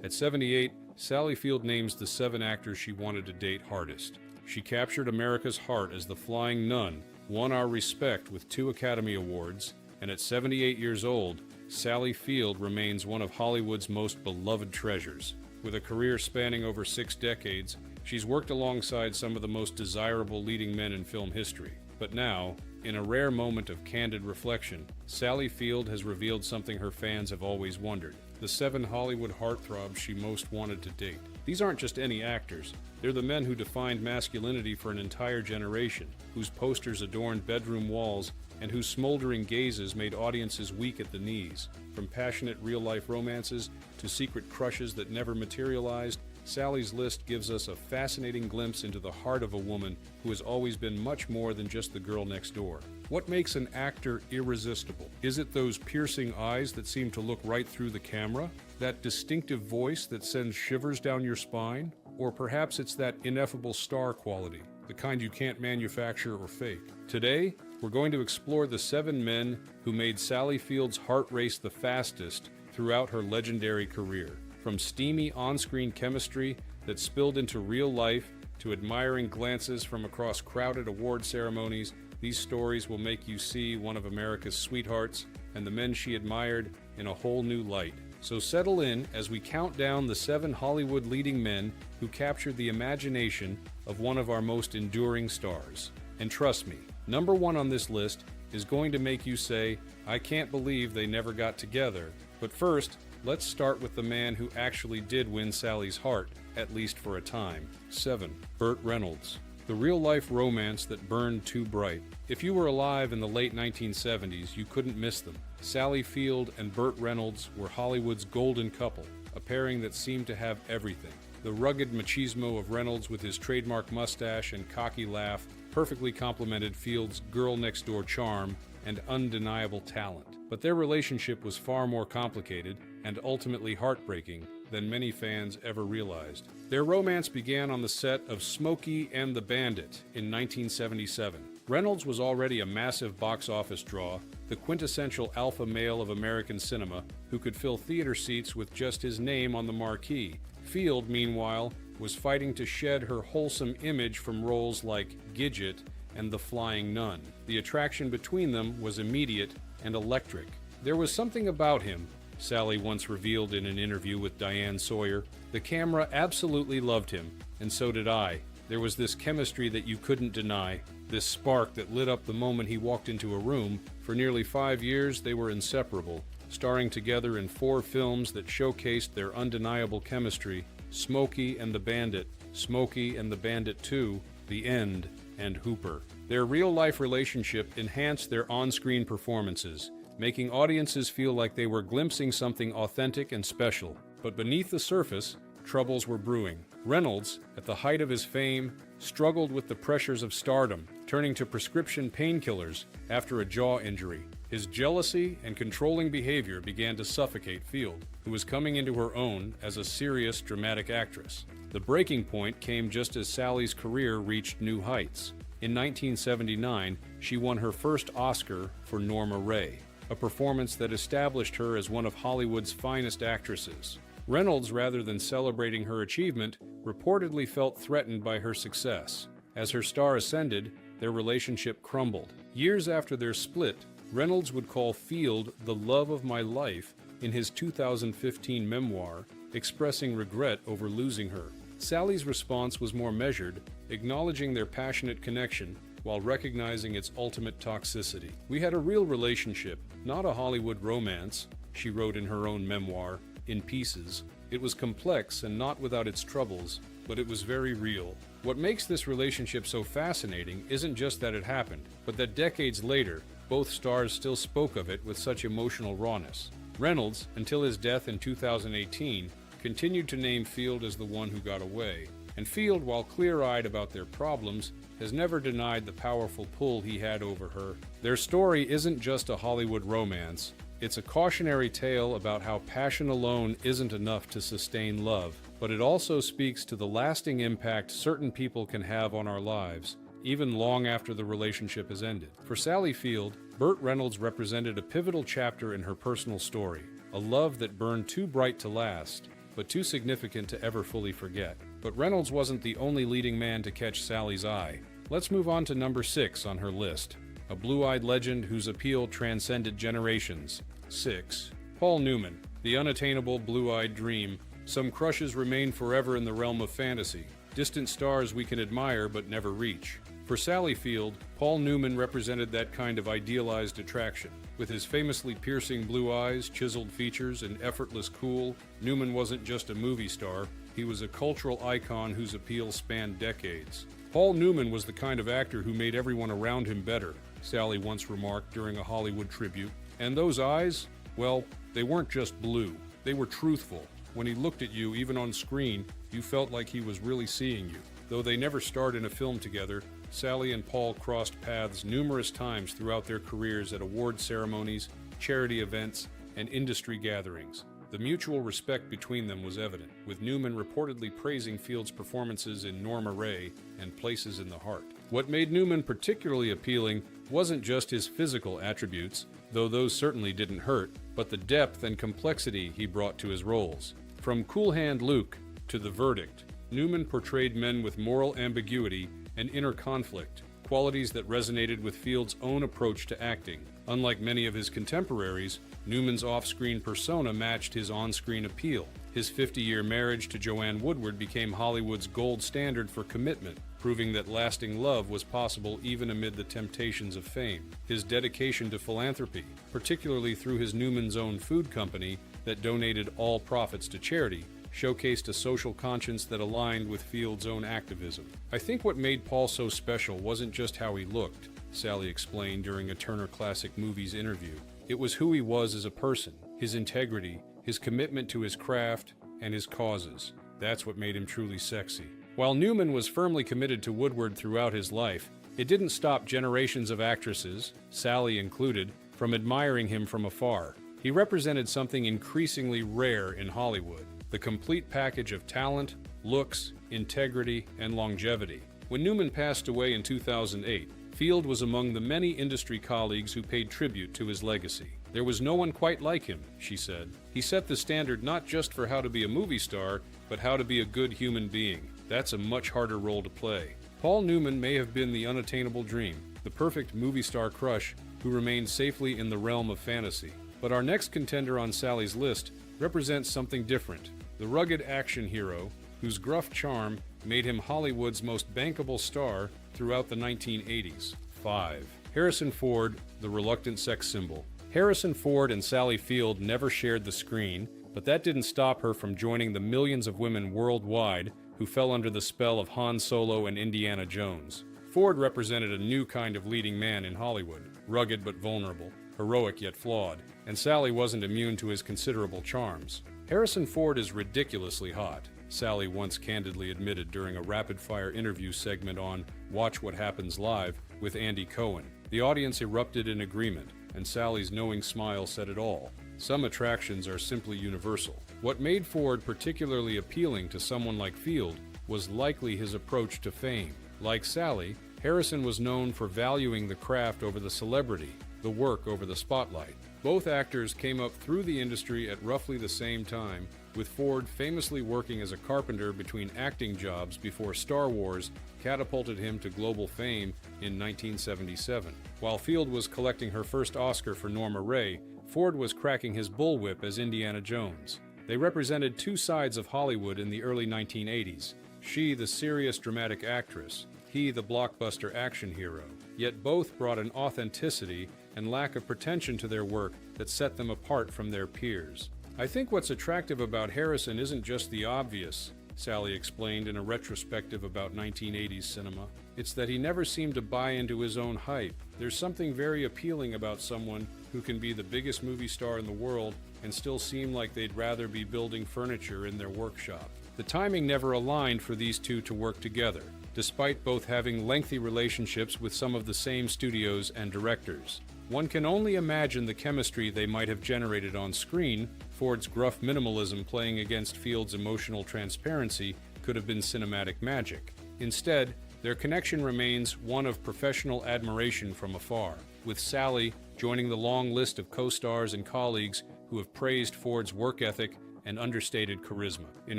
At 78, Sally Field names the 7 actors she wanted to date hardest. She captured America's heart as the Flying Nun, won our respect with 2 Academy Awards, and at 78 years old, Sally Field remains one of Hollywood's most beloved treasures. With a career spanning over 6 decades, she's worked alongside some of the most desirable leading men in film history. But now, in a rare moment of candid reflection, Sally Field has revealed something her fans have always wondered: the 7 Hollywood heartthrobs she most wanted to date. These aren't just any actors. They're the men who defined masculinity for an entire generation, whose posters adorned bedroom walls, and whose smoldering gazes made audiences weak at the knees. From passionate real-life romances to secret crushes that never materialized, Sally's list gives us a fascinating glimpse into the heart of a woman who has always been much more than just the girl next door. What makes an actor irresistible? Is it those piercing eyes that seem to look right through the camera? That distinctive voice that sends shivers down your spine? Or perhaps it's that ineffable star quality, the kind you can't manufacture or fake. Today, we're going to explore the 7 men who made Sally Field's heart race the fastest throughout her legendary career. From steamy on-screen chemistry that spilled into real life to admiring glances from across crowded award ceremonies, these stories will make you see one of America's sweethearts and the men she admired in a whole new light. So settle in as we count down the 7 Hollywood leading men who captured the imagination of one of our most enduring stars. And trust me, number 1 on this list is going to make you say, "I can't believe they never got together." But first, let's start with the man who actually did win Sally's heart, at least for a time. 7. Burt Reynolds. The real-life romance that burned too bright. If you were alive in the late 1970s, you couldn't miss them. Sally Field and Burt Reynolds were Hollywood's golden couple, a pairing that seemed to have everything. The rugged machismo of Reynolds with his trademark mustache and cocky laugh perfectly complemented Field's girl-next-door charm and undeniable talent. But their relationship was far more complicated and ultimately heartbreaking than many fans ever realized. Their romance began on the set of Smokey and the Bandit in 1977. Reynolds was already a massive box office draw, the quintessential alpha male of American cinema who could fill theater seats with just his name on the marquee. Field, meanwhile, was fighting to shed her wholesome image from roles like Gidget and the Flying Nun. The attraction between them was immediate and electric. There was something about him, Sally once revealed in an interview with Diane Sawyer. The camera absolutely loved him, and so did I. There was this chemistry that you couldn't deny, this spark that lit up the moment he walked into a room. For nearly 5 years, they were inseparable, starring together in 4 films that showcased their undeniable chemistry: Smokey and the Bandit, Smokey and the Bandit 2, The End, and Hooper. Their real-life relationship enhanced their on-screen performances, making audiences feel like they were glimpsing something authentic and special. But beneath the surface, troubles were brewing. Reynolds, at the height of his fame, struggled with the pressures of stardom, turning to prescription painkillers after a jaw injury. His jealousy and controlling behavior began to suffocate Field, who was coming into her own as a serious, dramatic actress. The breaking point came just as Sally's career reached new heights. In 1979, she won her first Oscar for Norma Ray, a performance that established her as one of Hollywood's finest actresses. Reynolds, rather than celebrating her achievement, reportedly felt threatened by her success. As her star ascended, their relationship crumbled. Years after their split, Reynolds would call Field the love of my life in his 2015 memoir, expressing regret over losing her. Sally's response was more measured, acknowledging their passionate connection while recognizing its ultimate toxicity. "We had a real relationship, not a Hollywood romance," she wrote in her own memoir, In Pieces. "It was complex and not without its troubles, but it was very real." What makes this relationship so fascinating isn't just that it happened, but that decades later, both stars still spoke of it with such emotional rawness. Reynolds, until his death in 2018, continued to name Field as the one who got away. And Field, while clear-eyed about their problems, has never denied the powerful pull he had over her. Their story isn't just a Hollywood romance. It's a cautionary tale about how passion alone isn't enough to sustain love, but it also speaks to the lasting impact certain people can have on our lives, even long after the relationship has ended. For Sally Field, Burt Reynolds represented a pivotal chapter in her personal story, a love that burned too bright to last. but too significant to ever fully forget. But Reynolds wasn't the only leading man to catch Sally's eye. Let's move on to number 6 on her list. A blue-eyed legend whose appeal transcended generations. 6. Paul Newman, the unattainable blue-eyed dream. Some crushes remain forever in the realm of fantasy, distant stars we can admire but never reach. For Sally Field, Paul Newman represented that kind of idealized attraction. With his famously piercing blue eyes, chiseled features, and effortless cool, Newman wasn't just a movie star, he was a cultural icon whose appeal spanned decades. Paul Newman was the kind of actor who made everyone around him better, Sally once remarked during a Hollywood tribute. And those eyes, well, they weren't just blue, they were truthful. When he looked at you, even on screen, you felt like he was really seeing you. Though they never starred in a film together, Sally and Paul crossed paths numerous times throughout their careers at award ceremonies, charity events, and industry gatherings. The mutual respect between them was evident, with Newman reportedly praising Field's performances in Norma Rae and Places in the Heart. What made Newman particularly appealing wasn't just his physical attributes, though those certainly didn't hurt, but the depth and complexity he brought to his roles. From Cool Hand Luke to The Verdict, Newman portrayed men with moral ambiguity and inner conflict, qualities that resonated with Field's own approach to acting. Unlike many of his contemporaries, Newman's off-screen persona matched his on-screen appeal. His 50-year marriage to Joanne Woodward became Hollywood's gold standard for commitment, proving that lasting love was possible even amid the temptations of fame. His dedication to philanthropy, particularly through his Newman's Own food company that donated all profits to charity, showcased a social conscience that aligned with Field's own activism. I think what made Paul so special wasn't just how he looked, Sally explained during a Turner Classic Movies interview. It was who he was as a person, his integrity, his commitment to his craft, and his causes. That's what made him truly sexy. While Newman was firmly committed to Woodward throughout his life, it didn't stop generations of actresses, Sally included, from admiring him from afar. He represented something increasingly rare in Hollywood: the complete package of talent, looks, integrity, and longevity. When Newman passed away in 2008, Field was among the many industry colleagues who paid tribute to his legacy. There was no one quite like him, she said. He set the standard not just for how to be a movie star, but how to be a good human being. That's a much harder role to play. Paul Newman may have been the unattainable dream, the perfect movie star crush who remained safely in the realm of fantasy. But our next contender on Sally's list represents something different: the rugged action hero whose gruff charm made him Hollywood's most bankable star throughout the 1980s. 5. Harrison Ford, the reluctant sex symbol. Harrison Ford and Sally Field never shared the screen, but that didn't stop her from joining the millions of women worldwide who fell under the spell of Han Solo and Indiana Jones. Ford represented a new kind of leading man in Hollywood, rugged but vulnerable, heroic yet flawed, and Sally wasn't immune to his considerable charms. Harrison Ford is ridiculously hot, Sally once candidly admitted during a rapid-fire interview segment on Watch What Happens Live with Andy Cohen. The audience erupted in agreement, and Sally's knowing smile said it all. Some attractions are simply universal. What made Ford particularly appealing to someone like Field was likely his approach to fame. Like Sally, Harrison was known for valuing the craft over the celebrity, the work over the spotlight. Both actors came up through the industry at roughly the same time, with Ford famously working as a carpenter between acting jobs before Star Wars catapulted him to global fame in 1977. While Field was collecting her first Oscar for Norma Rae, Ford was cracking his bullwhip as Indiana Jones. They represented two sides of Hollywood in the early 1980s. She, the serious dramatic actress, he, the blockbuster action hero. Yet both brought an authenticity and lack of pretension to their work that set them apart from their peers. I think what's attractive about Harrison isn't just the obvious, Sally explained in a retrospective about 1980s cinema. It's that he never seemed to buy into his own hype. There's something very appealing about someone who can be the biggest movie star in the world and still seem like they'd rather be building furniture in their workshop. The timing never aligned for these two to work together, despite both having lengthy relationships with some of the same studios and directors. One can only imagine the chemistry they might have generated on screen. Ford's gruff minimalism playing against Field's emotional transparency could have been cinematic magic. Instead, their connection remains one of professional admiration from afar, with Sally joining the long list of co-stars and colleagues who have praised Ford's work ethic, and understated charisma. In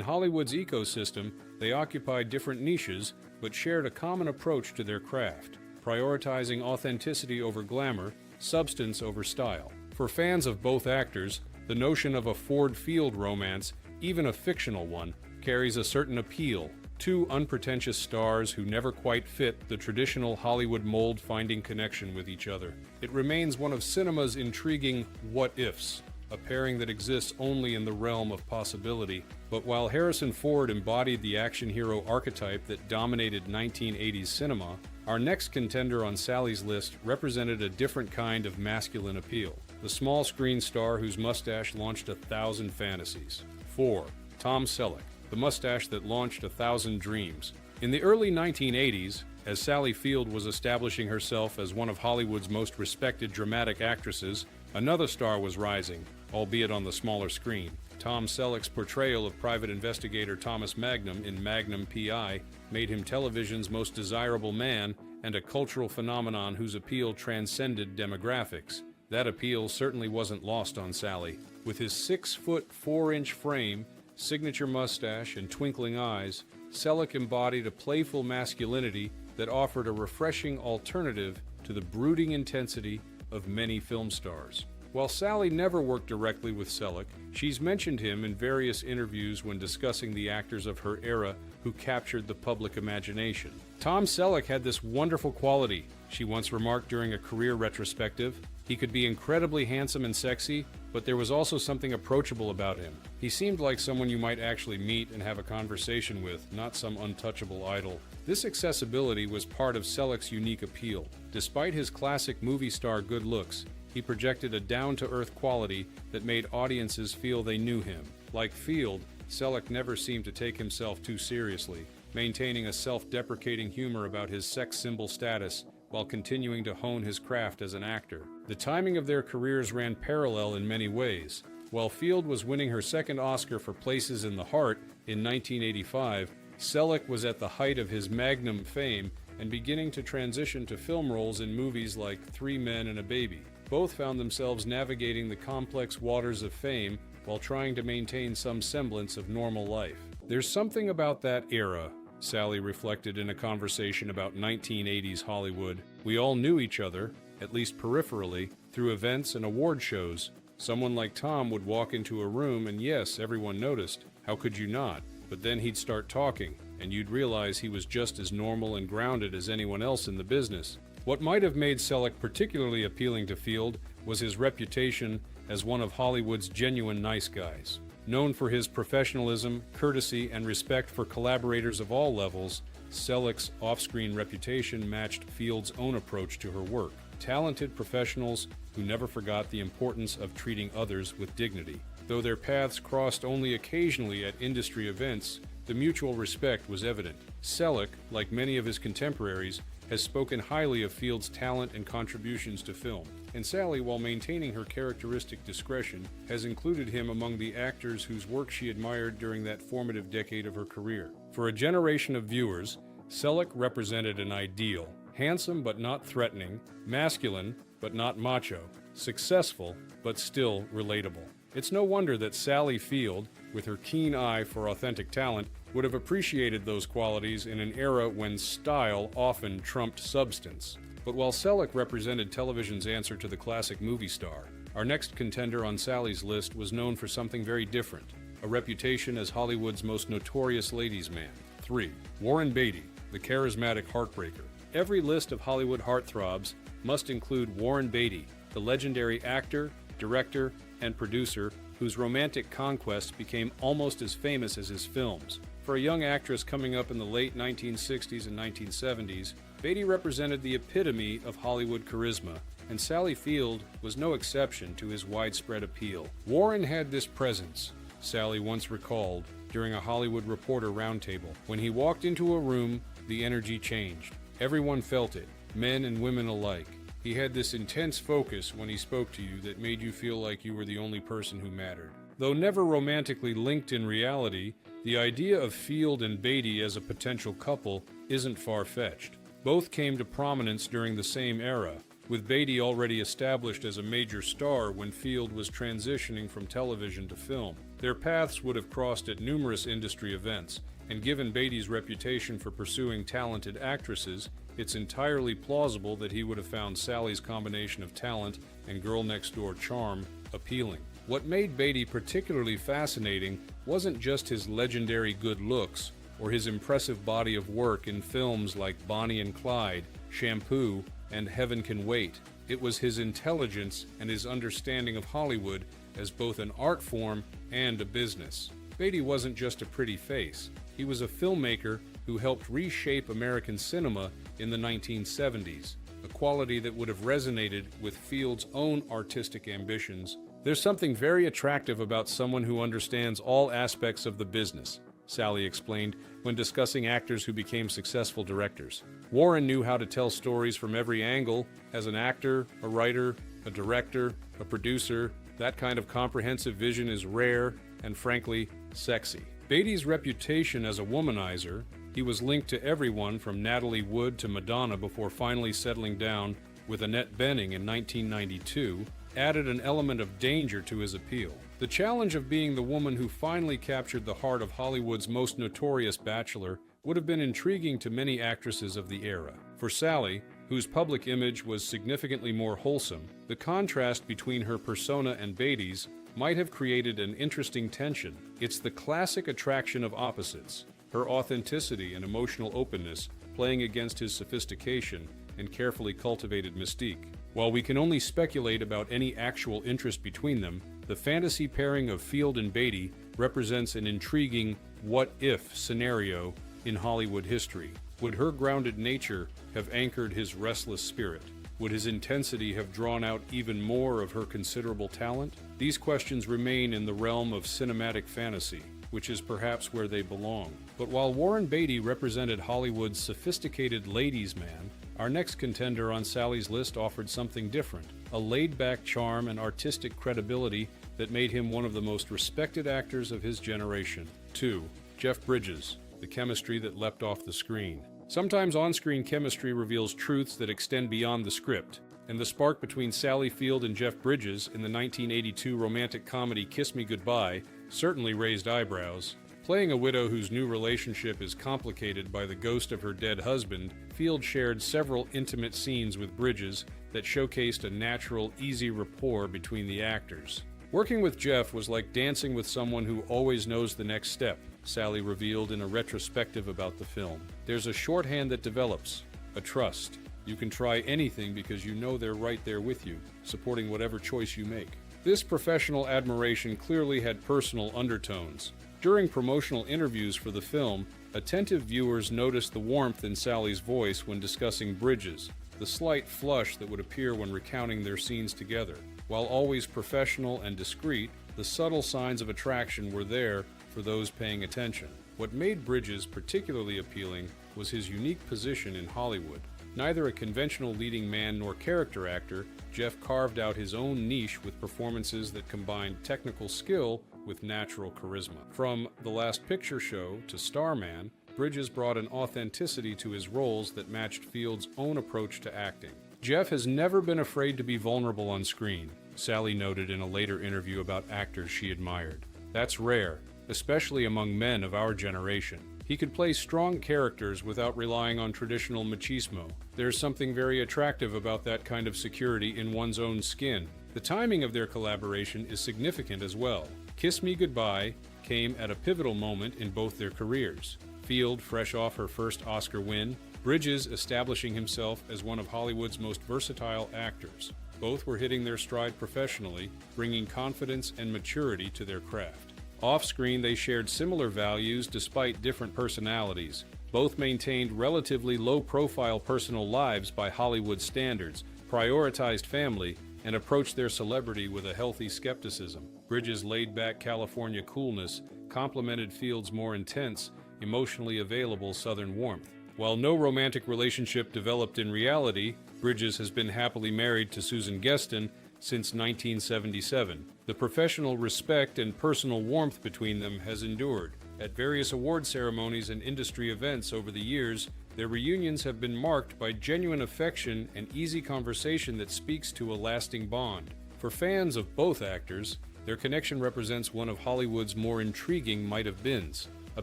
Hollywood's ecosystem, they occupied different niches, but shared a common approach to their craft, prioritizing authenticity over glamour, substance over style. For fans of both actors, the notion of a Ford-Field romance, even a fictional one, carries a certain appeal. Two unpretentious stars who never quite fit the traditional Hollywood mold finding connection with each other. It remains one of cinema's intriguing what-ifs, a pairing that exists only in the realm of possibility. But while Harrison Ford embodied the action hero archetype that dominated 1980s cinema, our next contender on Sally's list represented a different kind of masculine appeal. The small screen star whose mustache launched 1,000 fantasies. 4. Tom Selleck, the mustache that launched 1,000 dreams. In the early 1980s, as Sally Field was establishing herself as one of Hollywood's most respected dramatic actresses, another star was rising, albeit on the smaller screen. Tom Selleck's portrayal of private investigator Thomas Magnum in Magnum P.I. made him television's most desirable man and a cultural phenomenon whose appeal transcended demographics. That appeal certainly wasn't lost on Sally. With his 6-foot 4-inch frame, signature mustache, and twinkling eyes, Selleck embodied a playful masculinity that offered a refreshing alternative to the brooding intensity of many film stars. While Sally never worked directly with Selleck, she's mentioned him in various interviews when discussing the actors of her era who captured the public imagination. Tom Selleck had this wonderful quality, she once remarked during a career retrospective. He could be incredibly handsome and sexy, but there was also something approachable about him. He seemed like someone you might actually meet and have a conversation with, not some untouchable idol. This accessibility was part of Selleck's unique appeal. Despite his classic movie star good looks, he projected a down-to-earth quality that made audiences feel they knew him. Like Field, Selleck never seemed to take himself too seriously, maintaining a self-deprecating humor about his sex symbol status while continuing to hone his craft as an actor. The timing of their careers ran parallel in many ways. While Field was winning her second Oscar for Places in the Heart in 1985, Selleck was at the height of his Magnum fame and beginning to transition to film roles in movies like 3 Men and a Baby. Both found themselves navigating the complex waters of fame while trying to maintain some semblance of normal life. There's something about that era, Sally reflected in a conversation about 1980s Hollywood. We all knew each other, at least peripherally, through events and award shows. Someone like Tom would walk into a room and yes, everyone noticed. How could you not? But then he'd start talking, and you'd realize he was just as normal and grounded as anyone else in the business. What might have made Selleck particularly appealing to Field was his reputation as one of Hollywood's genuine nice guys. Known for his professionalism, courtesy, and respect for collaborators of all levels, Selleck's off-screen reputation matched Field's own approach to her work. Talented professionals who never forgot the importance of treating others with dignity. Though their paths crossed only occasionally at industry events, the mutual respect was evident. Selleck, like many of his contemporaries, has spoken highly of Field's talent and contributions to film, and Sally, while maintaining her characteristic discretion, has included him among the actors whose work she admired during that formative decade of her career. For a generation of viewers, Selleck represented an ideal: handsome but not threatening, masculine but not macho, successful but still relatable. It's no wonder that Sally Field, with her keen eye for authentic talent, would have appreciated those qualities in an era when style often trumped substance. But while Selleck represented television's answer to the classic movie star, our next contender on Sally's list was known for something very different: a reputation as Hollywood's most notorious ladies' man. 3. Warren Beatty, the charismatic heartbreaker. Every list of Hollywood heartthrobs must include Warren Beatty, the legendary actor, director, and producer whose romantic conquest became almost as famous as his films. For a young actress coming up in the late 1960s and 1970s, Beatty represented the epitome of Hollywood charisma, and Sally Field was no exception to his widespread appeal. Warren had this presence, Sally once recalled during a Hollywood Reporter roundtable. When he walked into a room, the energy changed. Everyone felt it, men and women alike. He had this intense focus when he spoke to you that made you feel like you were the only person who mattered. Though never romantically linked in reality, the idea of Field and Beatty as a potential couple isn't far-fetched. Both came to prominence during the same era, with Beatty already established as a major star when Field was transitioning from television to film. Their paths would have crossed at numerous industry events, and given Beatty's reputation for pursuing talented actresses, it's entirely plausible that he would have found Sally's combination of talent and girl-next-door charm appealing. What made Beatty particularly fascinating wasn't just his legendary good looks or his impressive body of work in films like Bonnie and Clyde, Shampoo, and Heaven Can Wait. It was his intelligence and his understanding of Hollywood as both an art form and a business. Beatty wasn't just a pretty face. He was a filmmaker who helped reshape American cinema in the 1970s, a quality that would have resonated with Field's own artistic ambitions. There's something very attractive about someone who understands all aspects of the business, Sally explained when discussing actors who became successful directors. Warren knew how to tell stories from every angle. As an actor, a writer, a director, a producer, that kind of comprehensive vision is rare and, frankly, sexy. Beatty's reputation as a womanizer, he was linked to everyone from Natalie Wood to Madonna before finally settling down with Annette Bening in 1992, added an element of danger to his appeal. The challenge of being the woman who finally captured the heart of Hollywood's most notorious bachelor would have been intriguing to many actresses of the era. For Sally, whose public image was significantly more wholesome, the contrast between her persona and Beatty's might have created an interesting tension. It's the classic attraction of opposites, her authenticity and emotional openness playing against his sophistication and carefully cultivated mystique. While we can only speculate about any actual interest between them, the fantasy pairing of Field and Beatty represents an intriguing what-if scenario in Hollywood history. Would her grounded nature have anchored his restless spirit? Would his intensity have drawn out even more of her considerable talent? These questions remain in the realm of cinematic fantasy, which is perhaps where they belong. But while Warren Beatty represented Hollywood's sophisticated ladies' man, our next contender on Sally's list offered something different, a laid-back charm and artistic credibility that made him one of the most respected actors of his generation. 2. Jeff Bridges, the chemistry that leapt off the screen. Sometimes on-screen chemistry reveals truths that extend beyond the script, and the spark between Sally Field and Jeff Bridges in the 1982 romantic comedy Kiss Me Goodbye certainly raised eyebrows. Playing a widow whose new relationship is complicated by the ghost of her dead husband, Field shared several intimate scenes with Bridges that showcased a natural, easy rapport between the actors. Working with Jeff was like dancing with someone who always knows the next step, Sally revealed in a retrospective about the film. There's a shorthand that develops, a trust. You can try anything because you know they're right there with you, supporting whatever choice you make. This professional admiration clearly had personal undertones. During promotional interviews for the film, attentive viewers noticed the warmth in Sally's voice when discussing Bridges, the slight flush that would appear when recounting their scenes together. While always professional and discreet, the subtle signs of attraction were there for those paying attention. What made Bridges particularly appealing was his unique position in Hollywood. Neither a conventional leading man nor character actor, Jeff carved out his own niche with performances that combined technical skill with natural charisma. From The Last Picture Show to Starman, Bridges brought an authenticity to his roles that matched Field's own approach to acting. Jeff has never been afraid to be vulnerable on screen, Sally noted in a later interview about actors she admired. That's rare, especially among men of our generation. He could play strong characters without relying on traditional machismo. There's something very attractive about that kind of security in one's own skin. The timing of their collaboration is significant as well. Kiss Me Goodbye came at a pivotal moment in both their careers. Field, fresh off her first Oscar win, Bridges establishing himself as one of Hollywood's most versatile actors. Both were hitting their stride professionally, bringing confidence and maturity to their craft. Off-screen, they shared similar values despite different personalities. Both maintained relatively low-profile personal lives by Hollywood standards, prioritized family, and approached their celebrity with a healthy skepticism. Bridges' laid-back California coolness complemented Field's more intense, emotionally available Southern warmth. While no romantic relationship developed in reality, Bridges has been happily married to Susan Geston since 1977. The professional respect and personal warmth between them has endured. At various award ceremonies and industry events over the years, their reunions have been marked by genuine affection and easy conversation that speaks to a lasting bond. For fans of both actors, Their connection represents one of Hollywood's more intriguing might-have-beens, a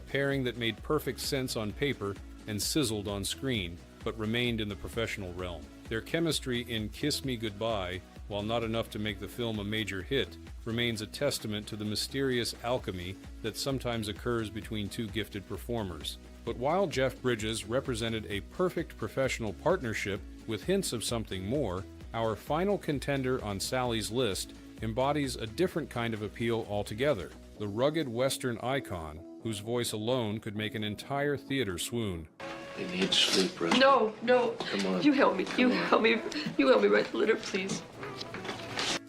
pairing that made perfect sense on paper and sizzled on screen, but remained in the professional realm. Their chemistry in Kiss Me Goodbye, while not enough to make the film a major hit, remains a testament to the mysterious alchemy that sometimes occurs between two gifted performers. But while Jeff Bridges represented a perfect professional partnership with hints of something more, our final contender on Sally's list embodies a different kind of appeal altogether, the rugged Western icon whose voice alone could make an entire theater swoon. You need sleep, Rusty. No. Come on. You help me. You help me write the letter, please.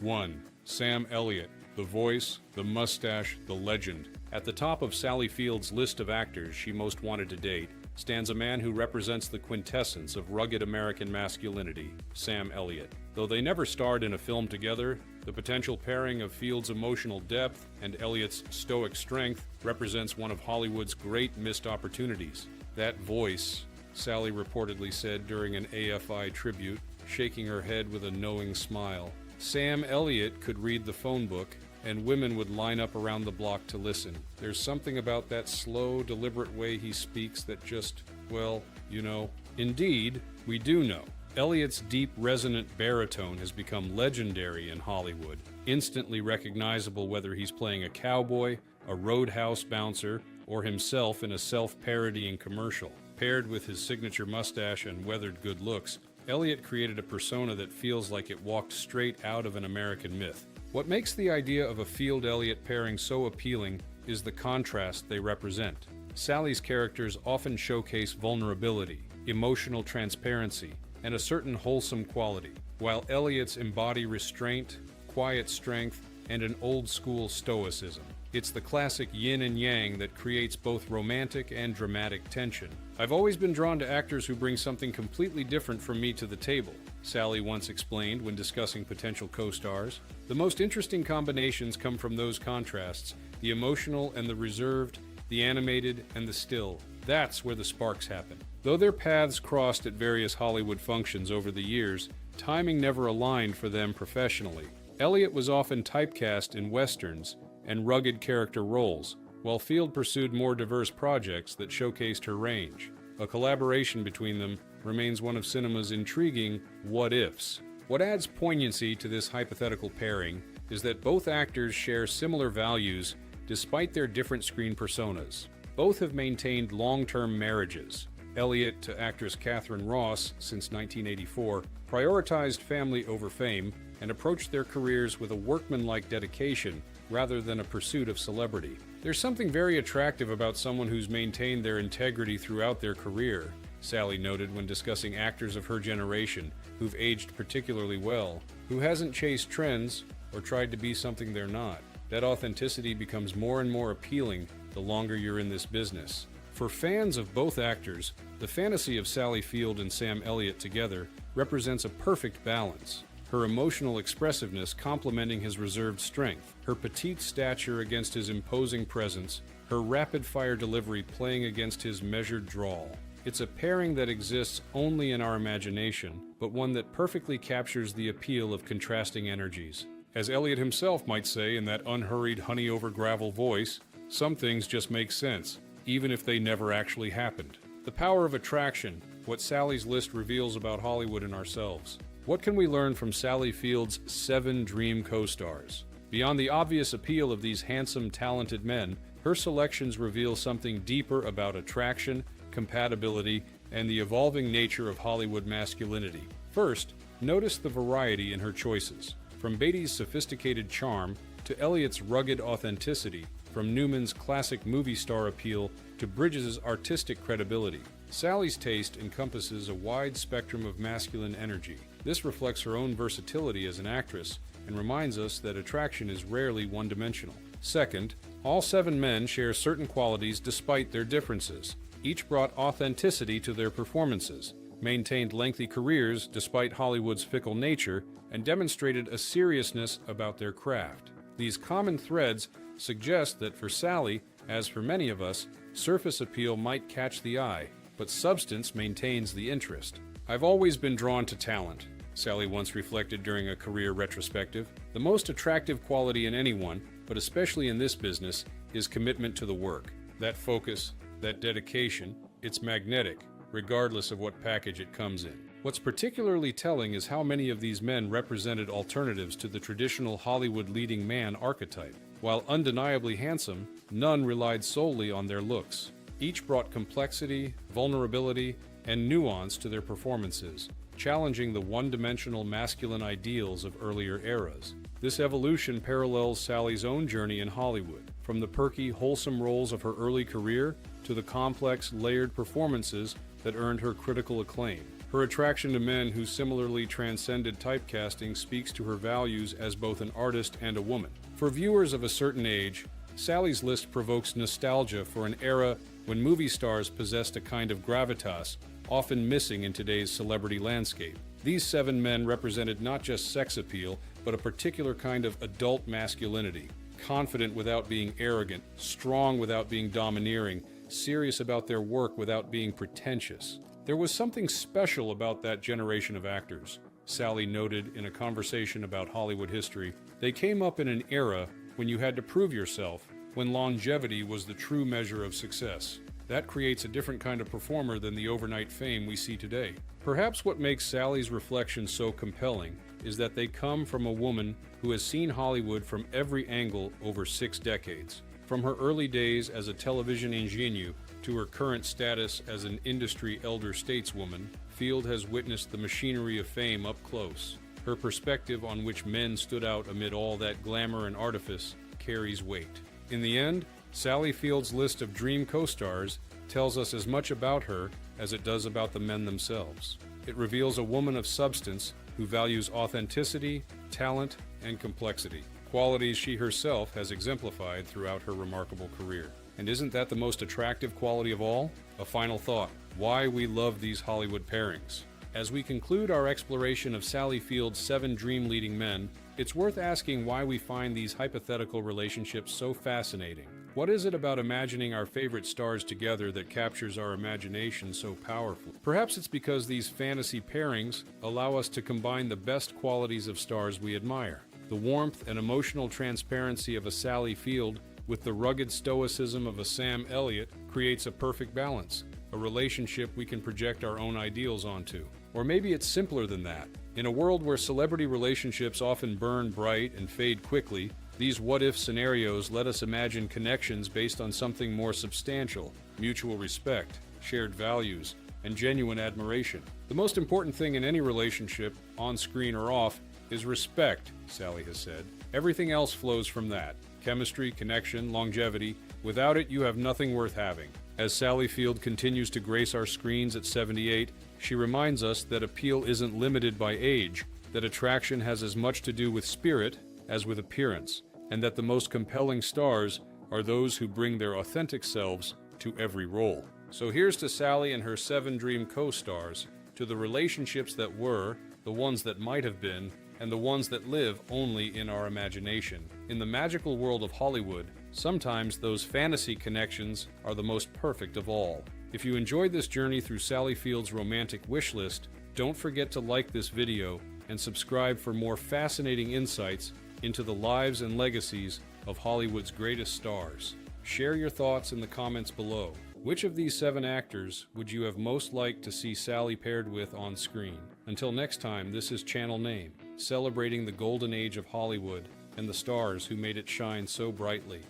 1. Sam Elliott, the voice, the mustache, the legend. At the top of Sally Field's list of actors she most wanted to date stands a man who represents the quintessence of rugged American masculinity, Sam Elliott. Though they never starred in a film together, the potential pairing of Field's emotional depth and Elliott's stoic strength represents one of Hollywood's great missed opportunities. That voice, Sally reportedly said during an AFI tribute, shaking her head with a knowing smile. Sam Elliott could read the phone book, and women would line up around the block to listen. There's something about that slow, deliberate way he speaks that just, well, you know. Indeed, we do know. Elliott's deep, resonant baritone has become legendary in Hollywood, instantly recognizable whether he's playing a cowboy, a roadhouse bouncer, or himself in a self-parodying commercial. Paired with his signature mustache and weathered good looks, Elliott created a persona that feels like it walked straight out of an American myth. What makes the idea of a Field-Elliott pairing so appealing is the contrast they represent. Sally's characters often showcase vulnerability, emotional transparency, and a certain wholesome quality, while Elliott's embody restraint, quiet strength, and an old-school stoicism. It's the classic yin and yang that creates both romantic and dramatic tension. I've always been drawn to actors who bring something completely different from me to the table, Sally once explained when discussing potential co-stars. The most interesting combinations come from those contrasts, the emotional and the reserved, the animated and the still. That's where the sparks happen. Though their paths crossed at various Hollywood functions over the years, timing never aligned for them professionally. Elliott was often typecast in westerns and rugged character roles, while Field pursued more diverse projects that showcased her range. A collaboration between them remains one of cinema's intriguing what-ifs. What adds poignancy to this hypothetical pairing is that both actors share similar values despite their different screen personas. Both have maintained long-term marriages. Elliott, to actress Catherine Ross since 1984, prioritized family over fame and approached their careers with a workmanlike dedication rather than a pursuit of celebrity. There's something very attractive about someone who's maintained their integrity throughout their career, Sally noted when discussing actors of her generation who've aged particularly well, who hasn't chased trends or tried to be something they're not. That authenticity becomes more and more appealing the longer you're in this business. For fans of both actors, the fantasy of Sally Field and Sam Elliott together represents a perfect balance. Her emotional expressiveness complementing his reserved strength, her petite stature against his imposing presence, her rapid-fire delivery playing against his measured drawl. It's a pairing that exists only in our imagination, but one that perfectly captures the appeal of contrasting energies. As Elliott himself might say in that unhurried honey-over-gravel voice, some things just make sense, even if they never actually happened. The power of attraction, what Sally's list reveals about Hollywood and ourselves. What can we learn from Sally Field's 7 dream co-stars? Beyond the obvious appeal of these handsome, talented men, her selections reveal something deeper about attraction, compatibility, and the evolving nature of Hollywood masculinity. First, notice the variety in her choices. From Beatty's sophisticated charm to Elliott's rugged authenticity, from Newman's classic movie star appeal to Bridges' artistic credibility, Sally's taste encompasses a wide spectrum of masculine energy. This reflects her own versatility as an actress and reminds us that attraction is rarely one-dimensional. Second, all 7 men share certain qualities despite their differences. Each brought authenticity to their performances, maintained lengthy careers despite Hollywood's fickle nature, and demonstrated a seriousness about their craft. These common threads suggest that for Sally, as for many of us, surface appeal might catch the eye, but substance maintains the interest. I've always been drawn to talent, Sally once reflected during a career retrospective. The most attractive quality in anyone, but especially in this business, is commitment to the work. That focus, that dedication, it's magnetic, regardless of what package it comes in. What's particularly telling is how many of these men represented alternatives to the traditional Hollywood leading man archetype. While undeniably handsome, none relied solely on their looks. Each brought complexity, vulnerability, and nuance to their performances, challenging the one-dimensional masculine ideals of earlier eras. This evolution parallels Sally's own journey in Hollywood, from the perky, wholesome roles of her early career to the complex, layered performances that earned her critical acclaim. Her attraction to men who similarly transcended typecasting speaks to her values as both an artist and a woman. For viewers of a certain age, Sally's list provokes nostalgia for an era when movie stars possessed a kind of gravitas often missing in today's celebrity landscape. These 7 men represented not just sex appeal, but a particular kind of adult masculinity. Confident without being arrogant, strong without being domineering, serious about their work without being pretentious. There was something special about that generation of actors, Sally noted in a conversation about Hollywood history. They came up in an era when you had to prove yourself, when longevity was the true measure of success. That creates a different kind of performer than the overnight fame we see today. Perhaps what makes Sally's reflections so compelling is that they come from a woman who has seen Hollywood from every angle over 6 decades. From her early days as a television ingenue to her current status as an industry elder stateswoman, Field has witnessed the machinery of fame up close. Her perspective on which men stood out amid all that glamour and artifice carries weight. In the end, Sally Field's list of dream co-stars tells us as much about her as it does about the men themselves. It reveals a woman of substance who values authenticity, talent, and complexity, qualities she herself has exemplified throughout her remarkable career. And isn't that the most attractive quality of all? A final thought: why we love these Hollywood pairings. As we conclude our exploration of Sally Field's 7 dream-leading men, it's worth asking why we find these hypothetical relationships so fascinating. What is it about imagining our favorite stars together that captures our imagination so powerfully? Perhaps it's because these fantasy pairings allow us to combine the best qualities of stars we admire. The warmth and emotional transparency of a Sally Field with the rugged stoicism of a Sam Elliott creates a perfect balance, a relationship we can project our own ideals onto. Or maybe it's simpler than that. In a world where celebrity relationships often burn bright and fade quickly, these what-if scenarios let us imagine connections based on something more substantial: mutual respect, shared values, and genuine admiration. The most important thing in any relationship, on screen or off, is respect, Sally has said. Everything else flows from that: chemistry, connection, longevity. Without it, you have nothing worth having. As Sally Field continues to grace our screens at 78, she reminds us that appeal isn't limited by age, that attraction has as much to do with spirit as with appearance, and that the most compelling stars are those who bring their authentic selves to every role. So here's to Sally and her 7 dream co-stars, to the relationships that were, the ones that might have been, and the ones that live only in our imagination. In the magical world of Hollywood, sometimes those fantasy connections are the most perfect of all. If you enjoyed this journey through Sally Field's romantic wish list, don't forget to like this video and subscribe for more fascinating insights into the lives and legacies of Hollywood's greatest stars. Share your thoughts in the comments below. Which of these 7 actors would you have most liked to see Sally paired with on screen? Until next time, this is Channel Name, celebrating the golden age of Hollywood and the stars who made it shine so brightly.